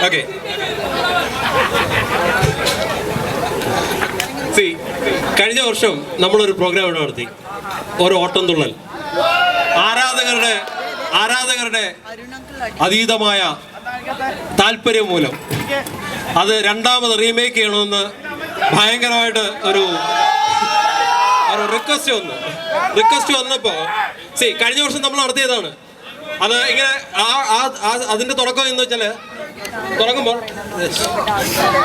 Okay. See, കഴിഞ്ഞ വർഷം നമ്മളൊരു പ്രോഗ്രാം ഇവിടെ നടത്തി, ഒരു ഓട്ടം തുള്ളൽ. ആരാധകരുടെ അതീതമായ താല്പര്യം മൂലം അത് രണ്ടാമത് റീമേക്ക് ചെയ്യണമെന്ന് ഭയങ്കരമായിട്ട് ഒരു റിക്വസ്റ്റ് വന്നപ്പോൾ കഴിഞ്ഞ വർഷം നമ്മൾ നടത്തിയതാണ്. അത് ഇങ്ങനെ അതിന്റെ തുടക്കം എന്ന് വെച്ചാൽ തുടങ്ങുമ്പോൾ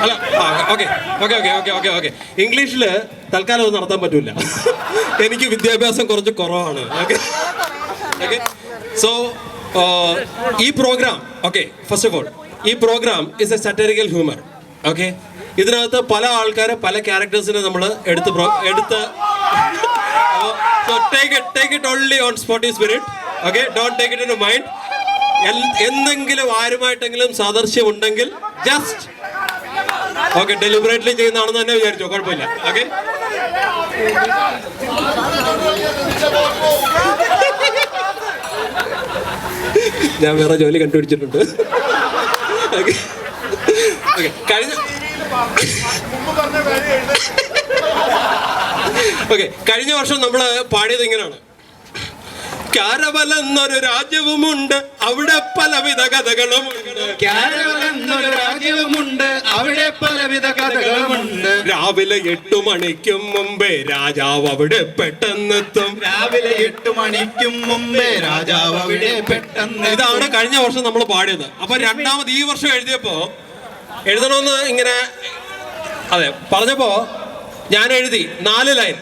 അല്ല ഓക്കെ ഇംഗ്ലീഷിൽ തൽക്കാലം അത് നടത്താൻ പറ്റൂല. എനിക്ക് വിദ്യാഭ്യാസം കുറച്ച് കുറവാണ്. ഓക്കെ സോ ഈ പ്രോഗ്രാം ഫസ്റ്റ് ഓഫ് ഓൾ ഈ programme is a satirical humour. Okay, ഇതിനകത്ത് പല ആൾക്കാരെ പല ക്യാരക്ടേഴ്സിനെ നമ്മൾ എടുത്ത് so take it only on sporty spirit. Okay, don't take it into mind. എന്തെങ്കിലും ആരുമായിട്ടെങ്കിലും സാദൃശ്യം ഉണ്ടെങ്കിൽ ജസ്റ്റ് ഡെലിബറേറ്റ്ലി ചെയ്യുന്നതാണെന്ന് തന്നെ വിചാരിച്ചോ, കുഴപ്പമില്ല. ഓക്കെ, ഞാൻ വേറെ ജോലി കണ്ടുപിടിച്ചിട്ടുണ്ട്. കഴിഞ്ഞ വർഷം നമ്മൾ പാടിയത് ഇങ്ങനെയാണ്: കാരവലെന്നൊരു രാജ്യവുമുണ്ട്, അവിടെ പലവിധ കഥകളുമുണ്ട്. അവിടെ പലവിധ കഥകളുമുണ്ട്. രാവിലെ 8 മണിക്കും മുമ്പേ രാജാവ് അവിടെ പെട്ടെന്നെത്തും. രാവിലെ 8 മണിക്കും മുമ്പേ രാജാവ് അവിടെ പെട്ടെന്ന്. ഇതാണ് കഴിഞ്ഞ വർഷം നമ്മൾ പാടിയത്. അപ്പൊ രണ്ടാമത് ഈ വർഷം എഴുതണമെന്ന് ഇങ്ങനെ പറഞ്ഞപ്പോ ഞാൻ എഴുതി 4 ലൈൻ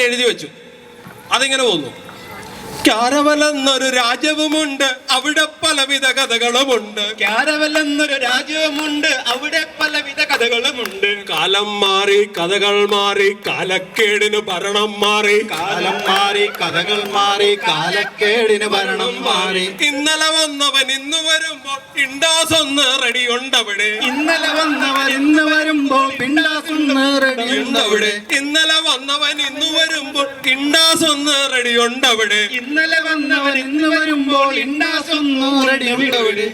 എഴുതി വെച്ചു. അതിങ്ങനെ പോന്നു: കാരവലെന്നൊരു രാജ്യവുമുണ്ട്, അവിടെ പലവിധ കഥകളുമുണ്ട്. കാരവലെന്നൊരു രാജ്യവുമുണ്ട്, അവിടെ പലവിധ കഥകളുമുണ്ട്. കാലം മാറി കഥകൾ മാറി, കാലക്കേടിന് ഭരണം മാറി. കാലം മാറി കഥകൾ മാറി, കാലക്കേടിന് ഭരണം മാറി. ഇന്നലെ വന്നവൻ ഇന്ന് വരുമ്പോൾ പിണ്ടാസ് ഒന്ന് റെഡിയുണ്ടവിടെ. ഇന്നലെ വന്നവൻ ഇന്ന് വരുമ്പോൾ പിണ്ടാസ് ഒന്ന് റെഡിയുണ്ടവിടെ. ഇന്നലെ വന്നവൻ ഇന്ന് വരുമ്പോൾ പിണ്ടാസ് ഒന്ന് റെഡിയുണ്ടവിടെ. ഇന്നലെ വന്നവൻ ഇന്ന് വരുമ്പോൾ ഇണ്ടാസ് ഒന്ന് റെഡിയുണ്ടവിടെ.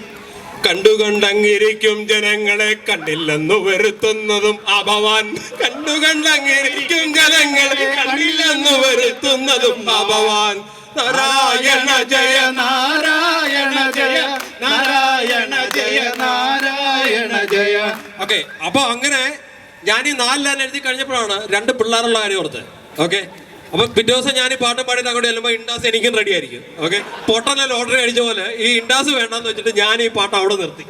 കണ്ടുകണ്ടങ്ങിരിക്കും ജനങ്ങളെ കണ്ടില്ലെന്നു വരുത്തുന്നതും അപവാൻ. കണ്ടുകണ്ടങ്ങിരിക്കും ജനങ്ങളെ കണ്ടില്ലെന്നു വരുത്തുന്നതും അപവാൻ. നാരായണ ജയ നാരായണ ജയ നാരായണ ജയ നാരായണ ജയ. ഓക്കെ, അപ്പൊ അങ്ങനെ ഞാൻ ഈ 4 ലൈൻ എഴുതി കഴിഞ്ഞപ്പോഴാണ് 2 പിള്ളേരുള്ള കാര്യം ഓർത്ത്. ഓക്കെ, അപ്പൊ പിറ്റേ ദിവസം ഞാൻ ഈ പാട്ടും പാടിയിട്ട് അങ്ങോട്ട് ചെല്ലുമ്പോൾ ഇൻഡാസ് എനിക്കും റെഡി ആയിരിക്കും. ഓക്കെ, പൊട്ടനെ ലോട്ടറി അടിച്ച പോലെ ഈ ഇൻഡാസ് വേണ്ടെന്ന് വെച്ചിട്ട് ഞാൻ ഈ പാട്ട് അവിടെ നിർത്തി.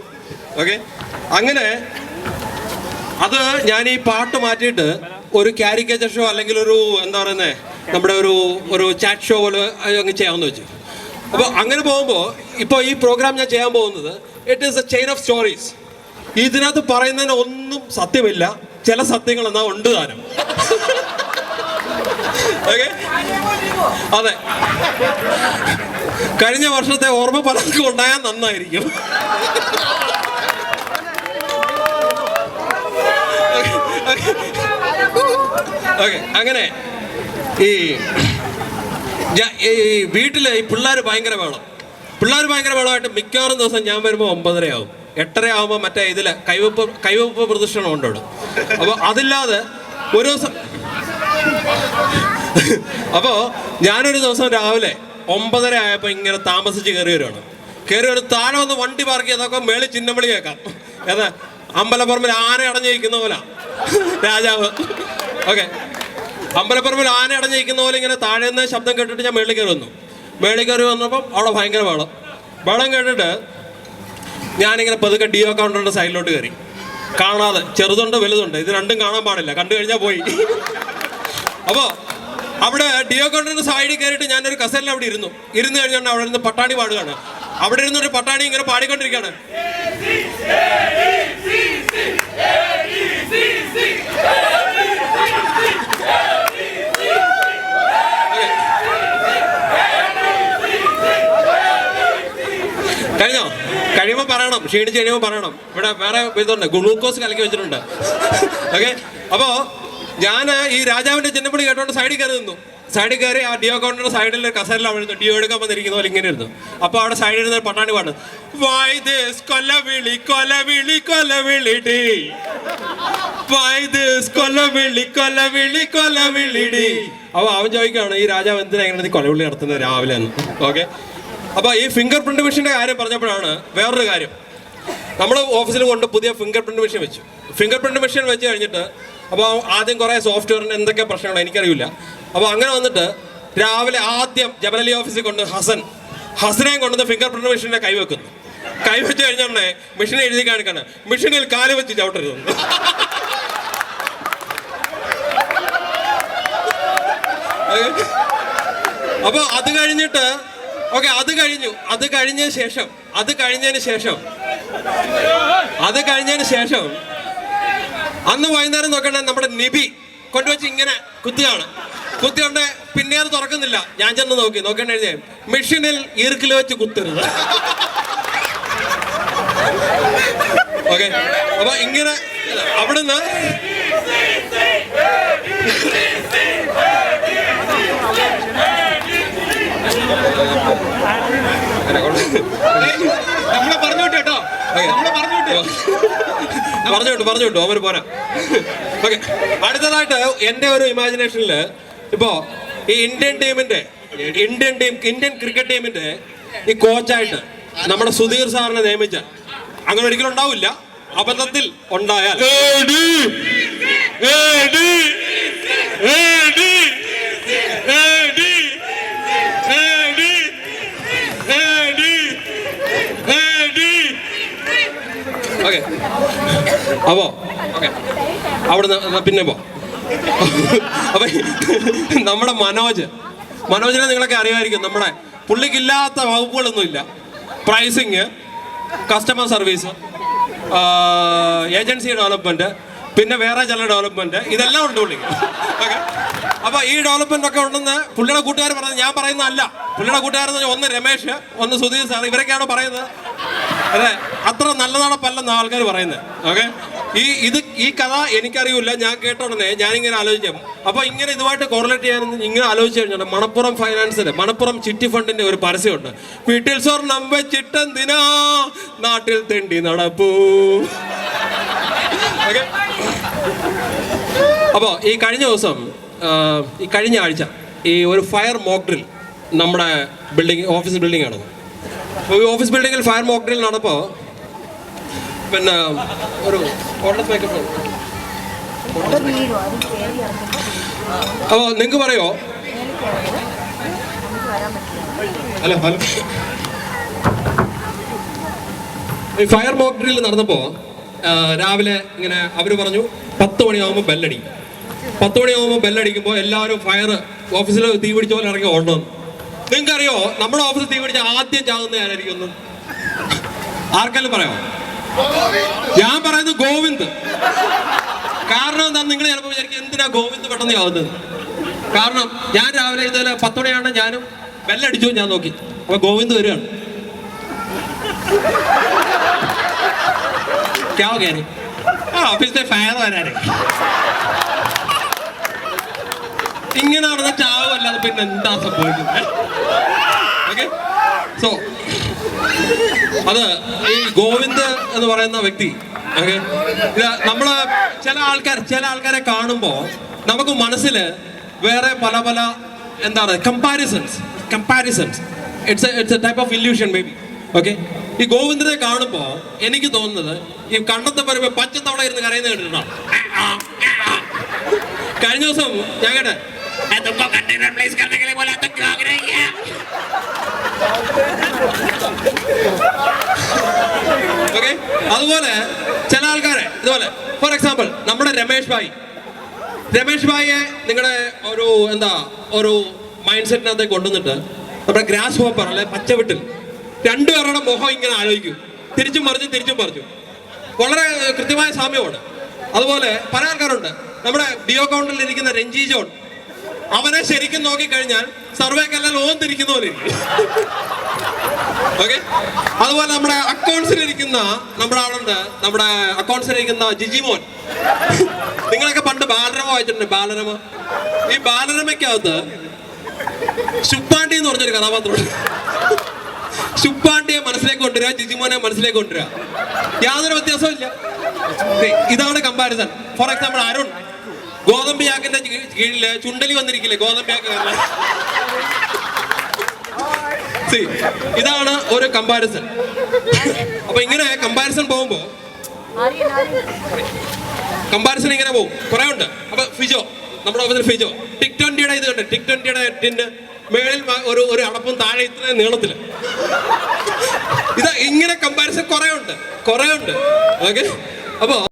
ഓക്കെ, അങ്ങനെ അത് ഞാൻ ഈ പാട്ട് മാറ്റിയിട്ട് ഒരു കാരിക്കേച്ചർ ഷോ അല്ലെങ്കിൽ ഒരു എന്താ പറയുന്നത് നമ്മുടെ ഒരു ചാറ്റ് ഷോ പോലെ അങ്ങ് ചെയ്യാമെന്ന് വെച്ചു. അപ്പോൾ അങ്ങനെ പോകുമ്പോൾ ഇപ്പോൾ ഈ പ്രോഗ്രാം ഞാൻ ചെയ്യാൻ പോകുന്നത് it is A chain of stories. ഇതിനകത്ത് പറയുന്നതിന് ഒന്നും സത്യമില്ല, ചില സത്യങ്ങൾ എന്നാ ഉണ്ട് താരം. അതെ, കഴിഞ്ഞ വർഷത്തെ ഓർമ്മ പലർക്കും ഉണ്ടായാൽ നന്നായിരിക്കും. അങ്ങനെ ഈ വീട്ടില് ഈ പിള്ളേർ ഭയങ്കര വേളമായിട്ട് മിക്കവാറും ദിവസം ഞാൻ വരുമ്പോൾ 9:30 ആവും. 8:30 ആവുമ്പോൾ മറ്റേ ഇതില് കൈവപ്പ് പ്രദർശനം ഉണ്ട് അവിടെ. അപ്പൊ അതില്ലാതെ ഒരു ദിവസം അപ്പോൾ ഞാനൊരു ദിവസം രാവിലെ 9:30 ആയപ്പോൾ ഇങ്ങനെ താമസിച്ച് കയറി വരും. താഴെ വന്ന് വണ്ടി പാർക്ക് ചെയ്തൊക്കെ മേളിൽ ചിന്നംവിളി കേൾക്കാം. ഏതാ അമ്പലപ്പറമ്പിൽ ആന അടഞ്ഞിരിക്കുന്ന പോലെ രാജാവ്. ഓക്കെ, അമ്പലപ്പറമ്പിൽ ആന അടഞ്ഞിരിക്കുന്ന പോലെ ഇങ്ങനെ താഴെ നിന്ന് ശബ്ദം കേട്ടിട്ട് ഞാൻ മേളിൽ കയറി വന്നപ്പം അവിടെ ഭയങ്കര ബഹളം കേട്ടിട്ട് ഞാനിങ്ങനെ പതുക്കെ ഡിയോ കൗണ്ടറിൻ്റെ സൈഡിലോട്ട് കയറി. കാണാതെ ചെറുതുണ്ട് വലുതുണ്ട്, ഇത് രണ്ടും കാണാൻ പാടില്ല, കണ്ടു കഴിഞ്ഞാൽ പോയി. അപ്പോൾ അവിടെ ഡിയോ കൗണ്ടറിന്റെ സൈഡിൽ കയറിയിട്ട് ഞാനൊരു കസേരയിൽ അവിടെ ഇരുന്നു കഴിഞ്ഞാൽ അവിടെ ഇരുന്ന് പട്ടാണി പാടുകയാണ്. അവിടെ ഇരുന്നൊരു പട്ടാണി ഇങ്ങനെ പാടിക്കൊണ്ടിരിക്കുകയാണ്. കഴിയുമ്പോൾ പറയണം, ക്ഷീണിച്ച് കഴിയുമ്പോൾ പറയണം. ഇവിടെ വേറെ ഇതുണ്ട്, ഗ്ലൂക്കോസ് കലക്കി വെച്ചിട്ടുണ്ട്. ഓക്കെ, അപ്പോൾ ഞാൻ ഈ രാജാവിന്റെ ചിന്നപ്പണി കേട്ടോണ്ട് സൈഡിൽ കയറി നിന്നു. സൈഡിൽ കയറി ആ ഡിയോ കൗണ്ടറിന്റെ സൈഡിൽ കസേരയിൽ അവിടെ ഡിയോ എടുക്കാൻ വന്നിരിക്കുന്ന പോലെ ഇങ്ങനെ ഇരുന്നു. അപ്പൊ അവിടെ സൈഡിൽ ഇരുന്ന പട്ടാണി പാടും, വൈദേസ് കൊലവിളി കൊലവിളി കൊലവിളി ഡി, വൈദേസ് കൊലവിളി കൊലവിളി കൊലവിളി ഡി. അപ്പൊ അവൻ ചോദിക്കുകയാണ്, ഈ രാജാവ് എന്തിനാ ഇങ്ങനെ കൊലവിളി നടത്തുന്നത് രാവിലെ എന്ന്. ഓക്കെ, അപ്പൊ ഈ ഫിംഗർ പ്രിന്റ് മെഷീന്റെ കാര്യം പറഞ്ഞപ്പോഴാണ് വേറൊരു കാര്യം. നമ്മൾ ഓഫീസിൽ കൊണ്ട് പുതിയ ഫിംഗർ പ്രിന്റ് മെഷീൻ വെച്ചു. ഫിംഗർ പ്രിന്റ് മെഷീൻ വെച്ച് കഴിഞ്ഞിട്ട് അപ്പോൾ ആദ്യം കുറേ സോഫ്റ്റ്വെയറിന് എന്തൊക്കെ പ്രശ്നങ്ങൾ എനിക്കറിയില്ല. അപ്പോൾ അങ്ങനെ വന്നിട്ട് രാവിലെ ആദ്യം ജബലലി ഓഫീസിൽ കൊണ്ട് ഹസനെയും കൊണ്ടുവന്ന് ഫിംഗർ പ്രിന്റ് മെഷീനെ കൈവെക്കുന്നു. കൈവെച്ച് കഴിഞ്ഞോണ്ടേ മെഷീനെ എഴുതി കാണിക്കാണ്, മെഷീനിൽ കാല് വെച്ച് ചവിട്ടരുത്. അപ്പോൾ അത് കഴിഞ്ഞിട്ട് ഓക്കെ, അത് കഴിഞ്ഞതിന് ശേഷം അന്ന് വൈകുന്നേരം നോക്കണേ നമ്മുടെ നിബി കൊണ്ടുവച്ച് ഇങ്ങനെ കുത്തിയോണ്ട് പിന്നെ അത് തുറക്കുന്നില്ല. ഞാൻ ചെന്ന് നോക്കണ്ട എഴുതിയ മെഷീനിൽ ഈർക്കിൽ വെച്ച് കുത്തരുത്. ഓക്കെ, അപ്പൊ ഇങ്ങനെ അവിടുന്ന് നമ്മളെ പറഞ്ഞു കേട്ടോ, പറഞ്ഞു വിട്ടു അവര് പോരാ. ഓക്കെ, അടുത്തതായിട്ട് എൻ്റെ ഒരു ഇമാജിനേഷനിൽ ഇപ്പോ ഈ ഇന്ത്യൻ ക്രിക്കറ്റ് ടീമിന്റെ ഈ കോച്ചായിട്ട് നമ്മുടെ സുധീർ സാറിനെ നിയമിച്ച അങ്ങനെ ഒരിക്കലും ഉണ്ടാവില്ല. അബദ്ധത്തിൽ ഉണ്ടായാൽ ഓക്കെ, അപ്പോ ഓക്കെ അവിടുന്ന് പിന്നെ അപ്പൊ നമ്മുടെ മനോജിനെ നിങ്ങളൊക്കെ അറിയാമായിരിക്കും. നമ്മുടെ പുള്ളിക്കില്ലാത്ത വകുപ്പുകളൊന്നുമില്ല. Pricing, customer service, agency development, പിന്നെ വേറെ ചില ഡെവലപ്മെന്റ്, ഇതെല്ലാം ഉണ്ട് പുള്ളിക്ക്. ഓക്കെ, അപ്പൊ ഈ ഡെവലപ്മെന്റ് ഒക്കെ ഉണ്ടെന്ന് പുള്ളിയുടെ കൂട്ടുകാർ പറയുന്നത്, ഞാൻ പറയുന്നതല്ല. പുള്ളിയുടെ കൂട്ടുകാരെന്ന് പറഞ്ഞാൽ ഒന്ന് രമേശ്, ഒന്ന് സുധീർ സാർ, ഇവരൊക്കെയാണ് പറയുന്നത്. അതെ, അത്ര നല്ല നടപ്പല്ലെന്ന ആൾക്കാർ പറയുന്നത്. ഓക്കെ, ഈ കഥ എനിക്കറിയില്ല. ഞാൻ കേട്ട ഉടനെ ഞാനിങ്ങനെ ആലോചിക്കാം. അപ്പൊ ഇങ്ങനെ ഇതുമായിട്ട് കോറിലേറ്റ് ചെയ്യാൻ ഇങ്ങനെ ആലോചിച്ചു കഴിഞ്ഞാൽ മണപ്പുറം ഫൈനാൻസിന്റെ, മണപ്പുറം ചിട്ടി ഫണ്ടിന്റെ ഒരു പരസ്യമുണ്ട്. വീട്ടിൽ സ്വർണം വെച്ചിട്ടെന്തിനാ നാട്ടിൽ തെണ്ടി നടപ്പൂ. ഓക്കെ, അപ്പോൾ ഈ കഴിഞ്ഞ ആഴ്ച ഈ ഒരു ഫയർ മോക്ക് ഡ്രിൽ നമ്മുടെ ഓഫീസ് ബിൽഡിംഗ് ആണ്. ഈ ഓഫീസ് ബിൽഡിങ്ങിൽ ഫയർ മോക്ക് ഡ്രിൽ നടന്നപ്പോൾ പിന്നെ ഒരു അപ്പോൾ നിങ്ങൾക്ക് പറയോ, ഹലോ ഈ ഫയർ മോക്ക് ഡ്രിൽ നടന്നപ്പോൾ രാവിലെ ഇങ്ങനെ അവർ പറഞ്ഞു 10 മണിയാകുമ്പോൾ ബെല്ലടിക്കും. 10 മണിയാകുമ്പോൾ ബെല്ലടിക്കുമ്പോൾ എല്ലാവരും ഫയർ ഓഫീസിൽ തീ പിടിച്ച പോലെ ഇറങ്ങി ഓടണം. നിങ്ങൾക്കറിയോ നമ്മുടെ ഓഫീസിൽ തീ പിടിച്ച ആദ്യം ചാകുന്ന ആരായിരിക്കും ഒന്ന്? ആർക്കെങ്കിലും പറയാമോ? ഞാൻ പറയുന്നത് ഗോവിന്ദ്. കാരണം എന്താ, നിങ്ങൾ ചിലപ്പോൾ വിചാരിക്കും എന്തിനാ ഗോവിന്ദ് പെട്ടെന്ന് ആവുന്നത്. കാരണം ഞാൻ രാവിലെ ഇതുപോലെ 10 മണിയാണ് ഞാനും ബെല്ലടിച്ചു, ഞാൻ നോക്കി, അപ്പൊ ഗോവിന്ദ് വരികയാണ്. ഓഫീസിലെ ഫയർ വരാനേ ഇങ്ങനെ നടന്ന ചാവല്ലാതെ പിന്നെ എന്താ സംഭവിക്കുന്നത്? ഓക്കെ, സോ അത് ഈ ഗോവിന്ദ് എന്ന് പറയുന്ന വ്യക്തി. ഓക്കെ, നമ്മള് ചില ആൾക്കാരെ കാണുമ്പോ നമുക്ക് മനസ്സിൽ വേറെ പല എന്താണ് comparisons. It's A type of illusion may be. Okay, ഈ ഗോവിന്ദനെ കാണുമ്പോ എനിക്ക് തോന്നുന്നത് ഈ കണ്ടത്തെ പറയുമ്പോ പച്ചത്തവണ ഇരുന്ന് കരയുന്ന കേട്ടിട്ടുണ്ടോ? കഴിഞ്ഞ ദിവസം ഞാൻ കേട്ടെ, ഓക്കെ, അതുപോലെ ചില ആൾക്കാരെ ഇതുപോലെ, ഫോർ എക്സാമ്പിൾ നമ്മുടെ രമേഷ് ഭായിയെ നിങ്ങളുടെ ഒരു മൈൻഡ് സെറ്റിനകത്ത് കൊണ്ടുവന്നിട്ട് നമ്മുടെ ഗ്രാസ് ഹോപ്പർ അല്ലെ പച്ചവിട്ടിൽ രണ്ടുപേരുടെ മുഖം ഇങ്ങനെ ആലോചിക്കും, തിരിച്ചും മറിച്ചു വളരെ കൃത്യമായ സാമ്യമാണ്. അതുപോലെ പല ആൾക്കാരുണ്ട്. നമ്മുടെ ഡിയോ കൗണ്ടറിൽ ഇരിക്കുന്ന രഞ്ജി ജോൺ, അവനെ ശരിക്കും നോക്കിക്കഴിഞ്ഞാൽ സർവേക്കെല്ലാം ലോൺ തിരിക്കുന്ന പോലെ ഇരിക്കും. ഓക്കെ, അതുപോലെ നമ്മുടെ അക്കൗണ്ട്സിലിരിക്കുന്ന നമ്മുടെ അക്കൗണ്ട്സിലിരിക്കുന്ന ജിജിമോൻ, നിങ്ങളൊക്കെ പണ്ട് ബാലരമ വായിച്ചിട്ടുണ്ട്. ഈ ബാലരമയ്ക്കകത്ത് ശുപ്പാണ്ടി എന്ന് പറഞ്ഞൊരു കഥാപാത്രമുണ്ട്. ശുപ്പാണ്ടിയെ മനസ്സിലേക്ക് കൊണ്ടുവരിക, ജിജിമോനെ മനസ്സിലേക്ക് കൊണ്ടുവരിക, യാതൊരു വ്യത്യാസവും ഇല്ല. ഇതാണ് കമ്പാരിസൺ. ഫോർ എക്സാമ്പിൾ അരുൺ ഗോതമ്പ് ചാക്കിന്റെ കീഴില് ചുണ്ടലി വന്നിരിക്കില്ലേ, ഗോതമ്പ് ചാക്ക് കാരണം. ഇതാണ് ഒരു കമ്പാരിസൺ. അപ്പൊ ഇങ്ങനെ കമ്പാരിസൺ പോകുമ്പോ കമ്പാരിസൺ ഇങ്ങനെ പോകും, കുറെ ഉണ്ട്. അപ്പൊ ഫിജോ, നമ്മുടെ ഓഫീസിൽ ഫിജോ ടിക് 20യുടെ ഇത് കണ്ട്, ടിക് 20യുടെ ടിന് മേളിൽ ഒരു അടപ്പും താഴെ ഇത്രയും നീളത്തില്. ഇതാ ഇങ്ങനെ കമ്പാരിസൺ കുറെ ഉണ്ട്. ഓക്കെ, അപ്പൊ